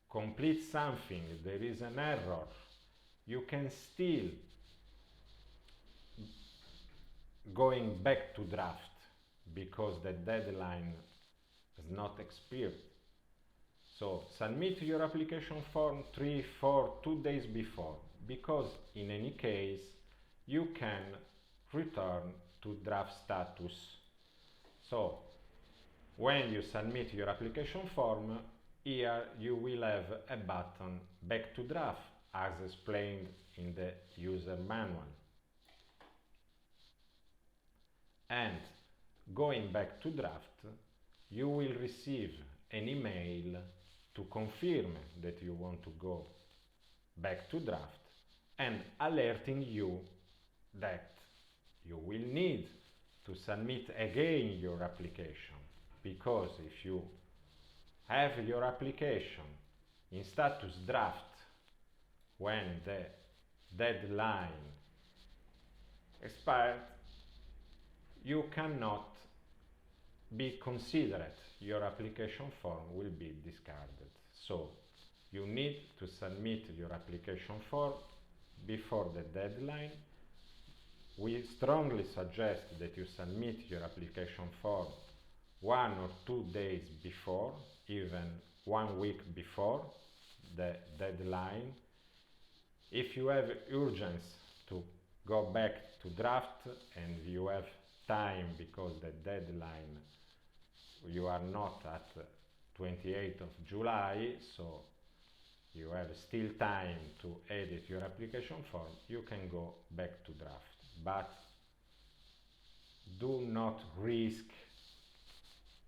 complete something, there is an error, you can still going back to draft because the deadline has not expired. So submit your application form 3, 4, 2 days before, because in any case you can return to draft status. So when you submit your application form, here you will have a button back to draft as explained in the user manual. And going back to draft, you will receive an email to confirm that you want to go back to draft and alerting you that you will need to submit again your application, because if you have your application in status draft when the deadline expired, you cannot be considered. Your application form will be discarded. So you need to submit your application form before the deadline. We strongly suggest that you submit your application form 1 or 2 days before, even 1 week before the deadline. If you have urgency to go back to draft and you have time because the deadline, you are not at 28th of July, so you have still time to edit your application form, you can go back to draft. But do not risk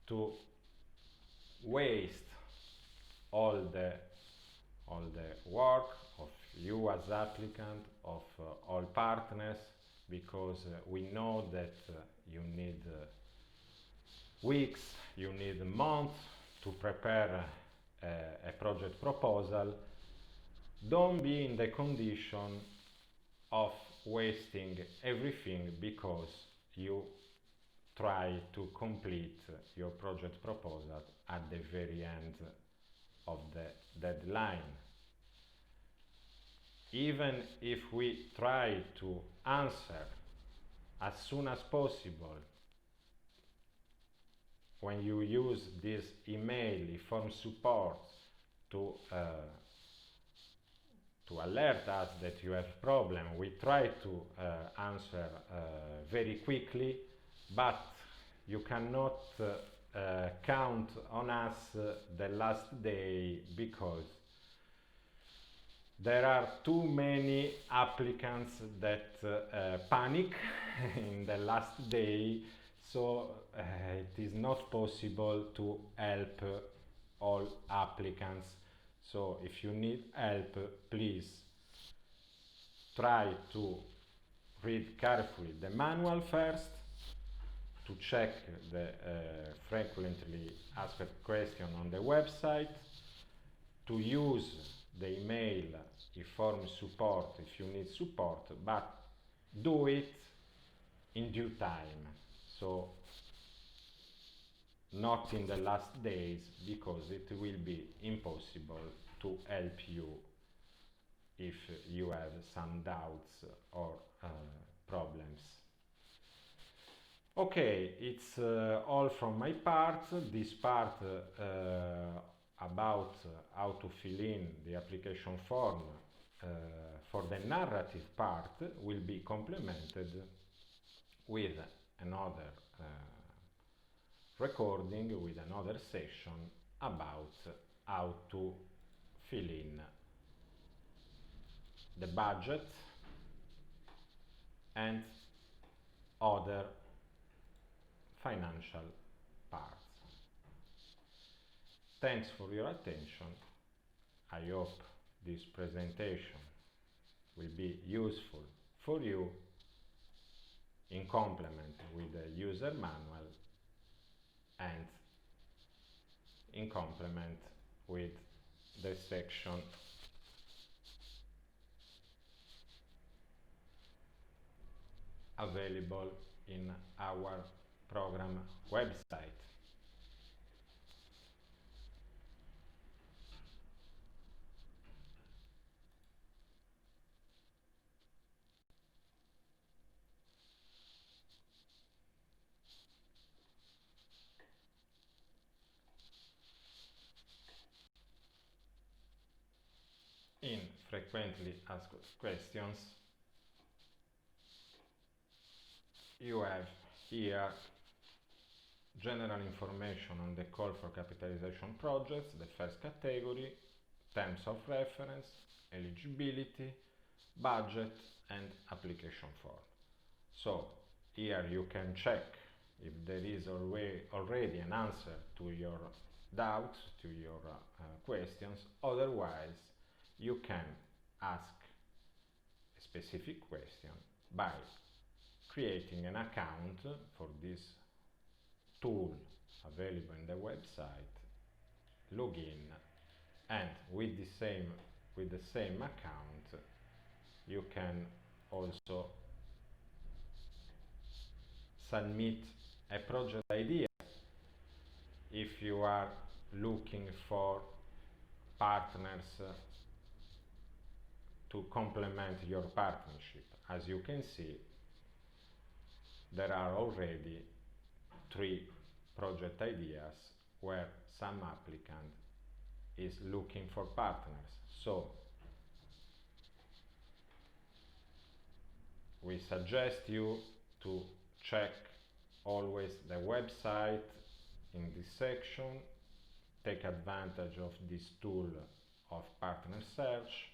to waste all the work of you as applicant, of all partners, because we know that you need weeks, you need months to prepare a project proposal. Don't be in the condition of wasting everything because you try to complete your project proposal at the very end of the deadline. Even if we try to answer as soon as possible, when you use this email inform support to alert us that you have problem, we try to answer very quickly, but you cannot count on us the last day, because there are too many applicants that panic in the last day, so it is not possible to help all applicants. So if you need help, please try to read carefully the manual first, to check the frequently asked question on the website, to use the email inform support if you need support, but do it in due time, so not in the last days, because it will be impossible to help you if you have some doubts or problems. Okay, it's all from my part. This part about how to fill in the application form for the narrative part will be complemented with another recording, with another session about how to fill in the budget and other financial parts. Thanks for your attention. I hope this presentation will be useful for you in complement with the user manual and in complement with the section available in our program website. In frequently asked questions, you have here general information on the call for capitalization projects, the first category, terms of reference, eligibility, budget, and application form. So here you can check if there is already an answer to your doubts, to your questions. Otherwise, you can ask a specific question by creating an account for this tool available in the website, login, and with the same account you can also submit a project idea if you are looking for partners to complement your partnership. As you can see, there are already 3 project ideas where some applicant is looking for partners. So we suggest you to check always the website in this section, take advantage of this tool of partner search,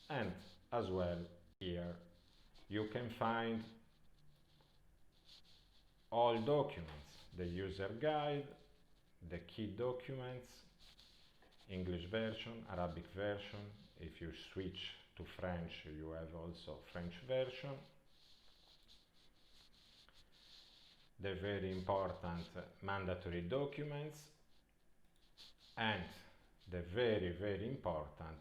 and as well here you can find all documents, the user guide, the key documents, English version, Arabic version. If you switch to French, you have also French version. The very important mandatory documents and the very, very important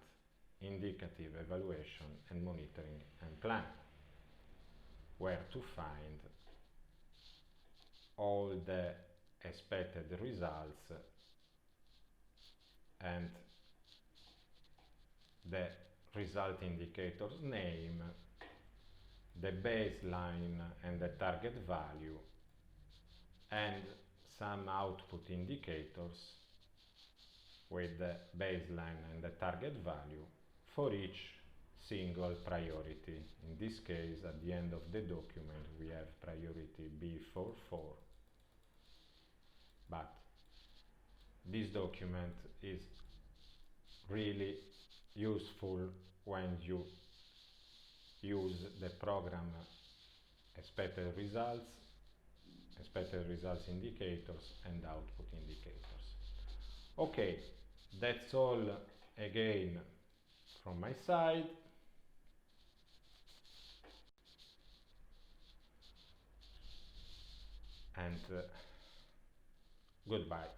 indicative evaluation and monitoring and plan, where to find all the expected results and the result indicator's name, the baseline and the target value, and some output indicators with the baseline and the target value for each single priority. In this case, at the end of the document, we have priority B44. But this document is really useful when you use the program expected results indicators, and output indicators. Okay, that's all again from my side. And goodbye.